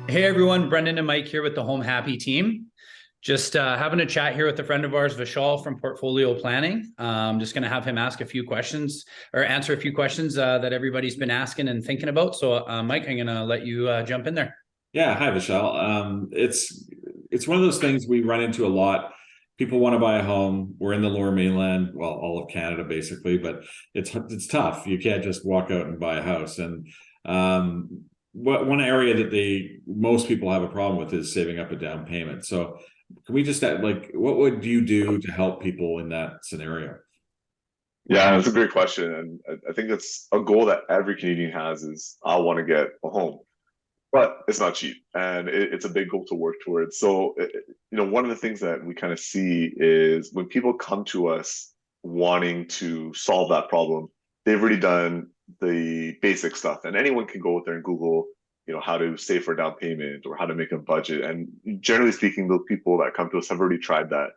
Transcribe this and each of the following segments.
Hey everyone, Brendan and Mike here with the Home Happy team. Just having a chat here with a friend of ours, Vishal from Portfolio Planning. Just going to have him ask a few questions or answer a few questions that everybody's been asking and thinking about. So, Mike, I'm going to let you jump in there. Yeah, hi Vishal. It's one of those things we run into a lot. People want to buy a home. We're in the Lower Mainland, well, all of Canada basically, but it's tough. You can't just walk out and buy a house. And one area that most people have a problem with is saving up a down payment. So can we just what would you do to help people in that scenario? Yeah, that's a great question, and I think it's a goal that every Canadian has is I want to get a home, but it's not cheap, and it's a big goal to work towards. So, one of the things that we kind of see is when people come to us wanting to solve that problem, they've already done the basic stuff, and anyone can go out there and Google, how to save for a down payment or how to make a budget. And generally speaking, those people that come to us have already tried that,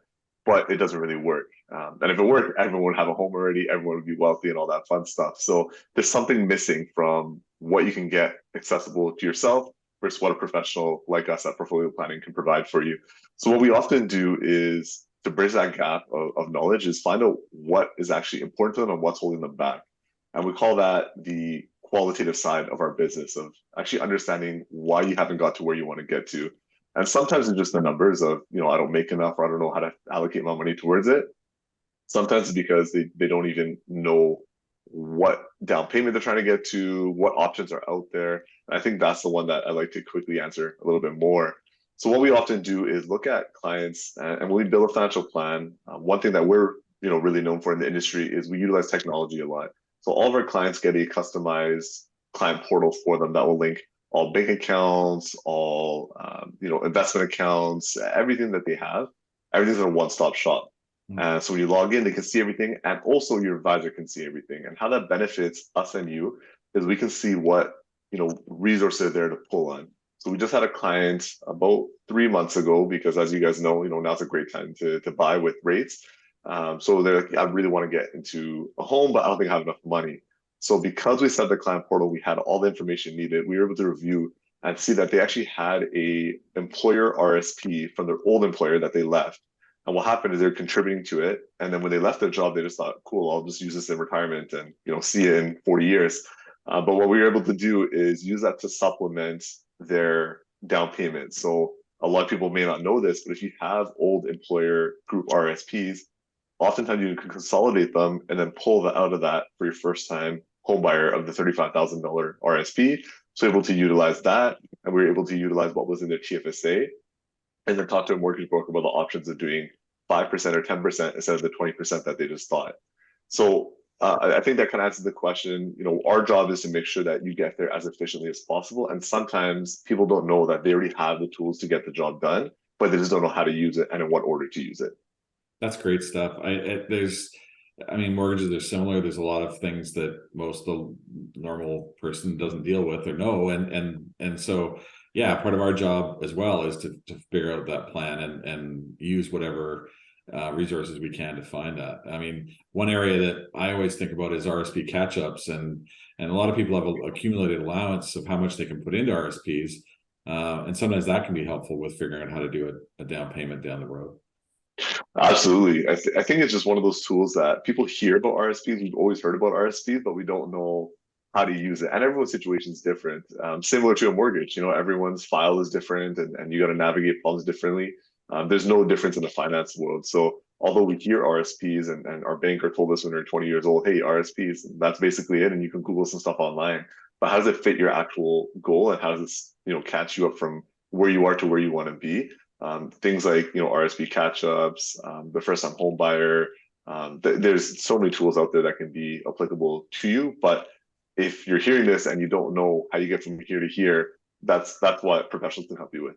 but it doesn't really work. And if it worked, everyone would have a home already, everyone would be wealthy and all that fun stuff. So there's something missing from what you can get accessible to yourself versus what a professional like us at Portfolio Planning can provide for you. So what we often do is to bridge that gap of knowledge is find out what is actually important to them and what's holding them back. And we call that the qualitative side of our business of actually understanding why you haven't got to where you want to get to. And sometimes it's just the numbers of, I don't make enough or I don't know how to allocate my money towards it. Sometimes it's because they don't even know what down payment they're trying to get to, what options are out there. And I think that's the one that I like to quickly answer a little bit more. So what we often do is look at clients, and when we build a financial plan, one thing that we're really known for in the industry is we utilize technology a lot. So all of our clients get a customized client portal for them that will link all bank accounts, all investment accounts, everything that they have. Everything's in a one-stop shop. So when you log in, they can see everything, and also your advisor can see everything. And how that benefits us and you is we can see what resources are there to pull on. So we just had a client about 3 months ago because, as you guys know, now's a great time to buy with rates. So they're like, I really want to get into a home, but I don't think I have enough money. So because we set the client portal, we had all the information needed. We were able to review and see that they actually had a employer RSP from their old employer that they left. And what happened is they're contributing to it. And then when they left their job, they just thought, cool, I'll just use this in retirement and see it in 40 years. But what we were able to do is use that to supplement their down payment. So a lot of people may not know this, but if you have old employer group RSPs, oftentimes you can consolidate them and then pull that out of that for your first time home buyer of the $35,000 RSP. So able to utilize that. And we were able to utilize what was in their TFSA and then talk to a mortgage broker about the options of doing 5% or 10% instead of the 20% that they just thought. So I think that kind of answers the question. Our job is to make sure that you get there as efficiently as possible. And sometimes people don't know that they already have the tools to get the job done, but they just don't know how to use it and in what order to use it. That's great stuff. Mortgages are similar. There's a lot of things that most the normal person doesn't deal with or know, and so yeah, part of our job as well is to figure out that plan and use whatever resources we can to find that. One area that I always think about is RSP catch-ups, and a lot of people have an accumulated allowance of how much they can put into RSPs, and sometimes that can be helpful with figuring out how to do a down payment down the road. Absolutely. I think it's just one of those tools that people hear about RSPs. We've always heard about RSPs, but we don't know how to use it. And everyone's situation is different. Similar to a mortgage, everyone's file is different and you got to navigate problems differently. There's no difference in the finance world. So although we hear RSPs and our banker told us when we were 20 years old, hey, RSPs, that's basically it. And you can Google some stuff online. But how does it fit your actual goal? And how does this, catch you up from where you are to where you want to be? Things like RSP catch-ups, the first-time home buyer. There's so many tools out there that can be applicable to you. But if you're hearing this and you don't know how you get from here to here, that's what professionals can help you with.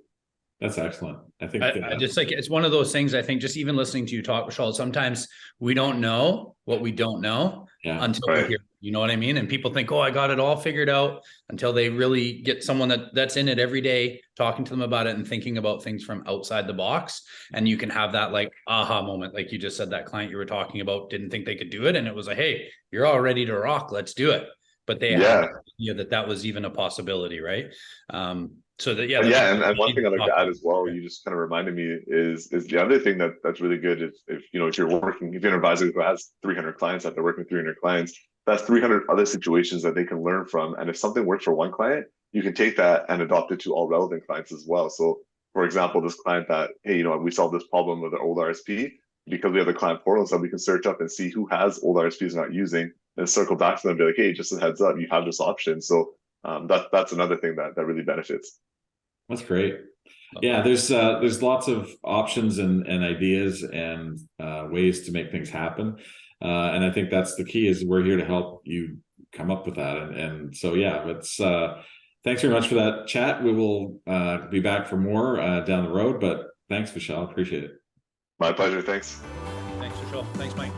That's excellent. I just like it's one of those things. I think just even listening to you talk, Vishal, sometimes we don't know what we don't know until we're here. You know what I mean? And people think, oh, I got it all figured out until they really get someone that's in it every day, talking to them about it and thinking about things from outside the box. And you can have that like aha moment. Like you just said, that client you were talking about didn't think they could do it. And it was like, hey, you're all ready to rock. Let's do it. But they had no idea that was even a possibility, right? So that, yeah, and one thing I'd like to add as well, you just kind of reminded me is the other thing that's really good if you know if you're an advisor who has 300 clients that they're working with 300 clients, that's 300 other situations that they can learn from. And if something works for one client, you can take that and adopt it to all relevant clients as well. So for example, this client that, hey, you know, we solved this problem with the old RSP, because we have the client portal, so we can search up and see who has old RSPs not using, and circle back to them and be like, hey, just a heads up, you have this option. So that's another thing that really benefits. That's great. Yeah, there's lots of options and ideas and ways to make things happen. And I think that's the key, is we're here to help you come up with that. And so, yeah, it's thanks very much for that chat. We will be back for more down the road, but thanks, Vishal. Appreciate it. My pleasure. Thanks. Thanks, Vishal. Thanks, Mike.